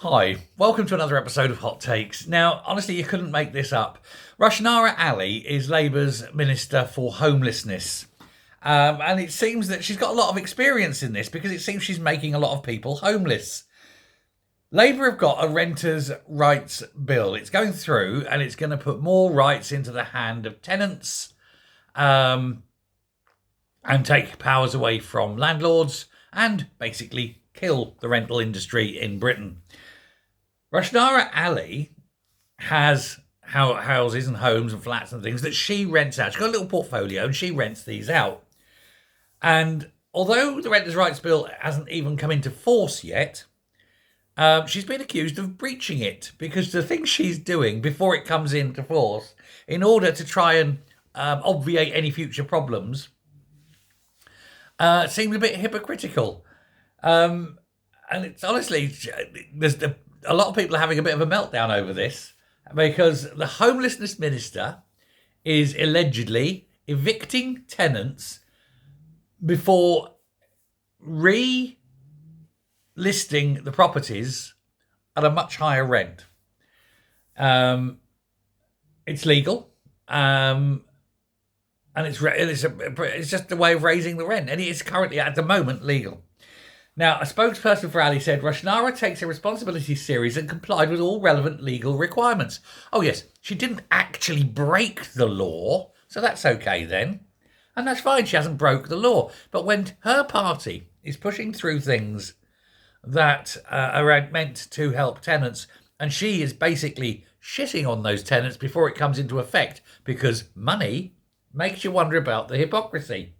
Hi, welcome to another episode of Hot Takes. Now, honestly, you couldn't make this up. Rushnara Ali is Labour's Minister for Homelessness. And it seems that she's got a lot of experience in this because it seems she's making a lot of people homeless. Labour have got a renters' rights bill. It's going through and it's going to put more rights into the hand of tenants and take powers away from landlords and basically kill the rental industry in Britain. Rushnara Ali has houses and homes and flats and things that she rents out. She's got a little portfolio and she rents these out. And although the Renters' Rights Bill hasn't even come into force yet, she's been accused of breaching it because the things she's doing before it comes into force in order to try and obviate any future problems seems a bit hypocritical. And it's honestly, there's a lot of people are having a bit of a meltdown over this because the homelessness minister is allegedly evicting tenants before relisting the properties at a much higher rent. It's legal, and it's just a way of raising the rent, and it is currently at the moment legal. Now, a spokesperson for Ali said Rushnara takes her responsibility serious and complied with all relevant legal requirements. Oh yes, she didn't actually break the law, so that's okay then. And that's fine, she hasn't broke the law. But when her party is pushing through things that are meant to help tenants, and she is basically shitting on those tenants before it comes into effect because money makes you wonder about the hypocrisy.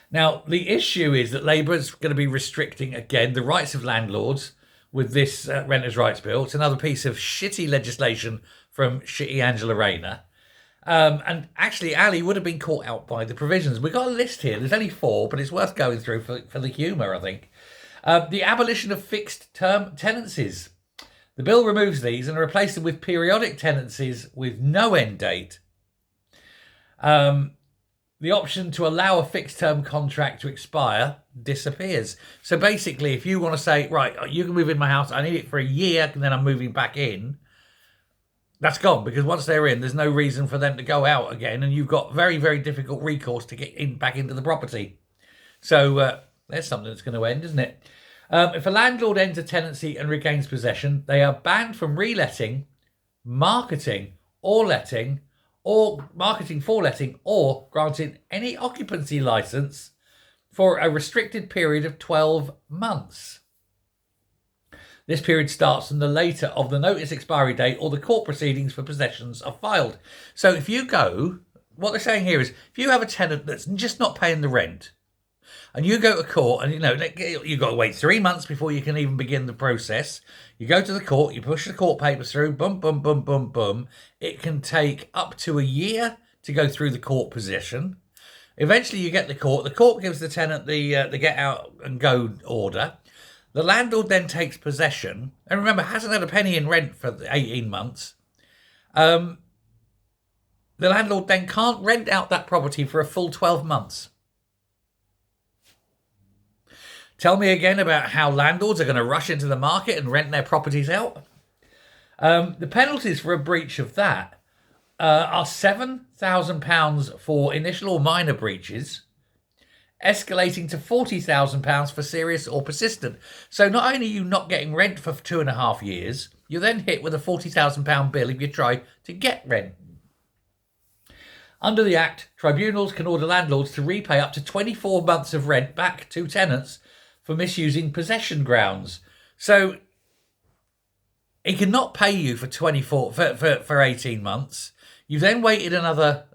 Now, the issue is that Labour is going to be restricting, again, the rights of landlords with this Renters' Rights Bill. It's another piece of shitty legislation from shitty Angela Rayner. And actually, Ali would have been caught out by the provisions. We've got a list here. There's only 4, but it's worth going through for the humour, I think. The abolition of fixed-term tenancies. The bill removes these and replaces them with periodic tenancies with no end date. The option to allow a fixed-term contract to expire disappears. So basically, if you want to say, right, you can move in my house, I need it for a year, and then I'm moving back in, that's gone, because once they're in, there's no reason for them to go out again, and you've got very, very difficult recourse to get back into the property. So there's something that's going to end, isn't it? If a landlord ends a tenancy and regains possession, they are banned from reletting, marketing, or letting, or marketing for letting, or granting any occupancy license for a restricted period of 12 months. This period starts from the later of the notice expiry date or the court proceedings for possessions are filed. So if you go, what they're saying here is, if you have a tenant that's just not paying the rent, and you go to court, and you've got to wait 3 months before you can even begin the process. You go to the court, you push the court papers through, boom, boom, boom, boom, boom. It can take up to a year to go through the court position. Eventually, you get the court gives the tenant the get out and go order. The landlord then takes possession, and remember, hasn't had a penny in rent for 18 months. The landlord then can't rent out that property for a full 12 months. Tell me again about how landlords are going to rush into the market and rent their properties out. The penalties for a breach of that are £7,000 for initial or minor breaches, escalating to £40,000 for serious or persistent. So not only are you not getting rent for 2.5 years, you're then hit with a £40,000 bill if you try to get rent. Under the Act, tribunals can order landlords to repay up to 24 months of rent back to tenants for misusing possession grounds. So he cannot pay you for 18 months. You've then waited another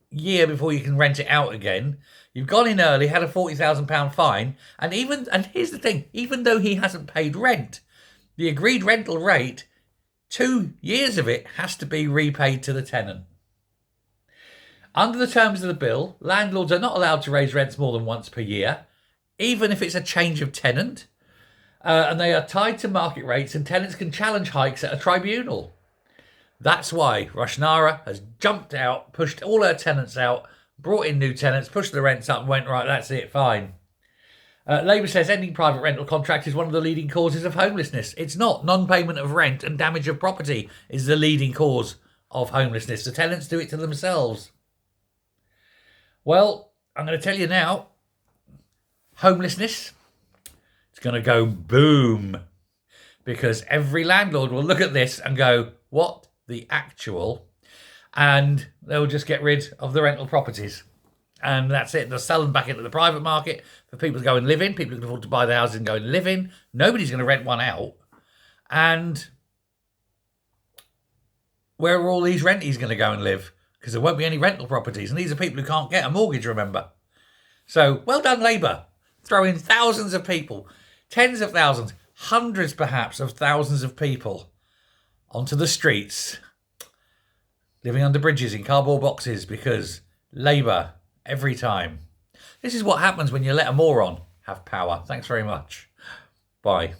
year before you can rent it out again. You've gone in early, had a £40,000 fine, and here's the thing, even though he hasn't paid rent, the agreed rental rate, 2 years of it has to be repaid to the tenant. Under the terms of the bill, landlords are not allowed to raise rents more than once per year, even if it's a change of tenant, and they are tied to market rates, and tenants can challenge hikes at a tribunal. That's why Rushnara has jumped out, pushed all her tenants out, brought in new tenants, pushed the rents up and went, right, that's it, fine. Labour says ending private rental contract is one of the leading causes of homelessness. It's not. Non-payment of rent and damage of property is the leading cause of homelessness. The tenants do it to themselves. Well, I'm going to tell you now, homelessness, it's going to go boom. Because every landlord will look at this and go, what the actual? And they'll just get rid of the rental properties. And that's it. They'll sell them back into the private market for people to go and live in. People who can afford to buy the houses and go and live in. Nobody's going to rent one out. And where are all these renties going to go and live? Because there won't be any rental properties. And these are people who can't get a mortgage, remember. So, well done, Labour. Throw in thousands of people, tens of thousands, hundreds perhaps of thousands of people onto the streets, living under bridges in cardboard boxes because Labour every time. This is what happens when you let a moron have power. Thanks very much. Bye.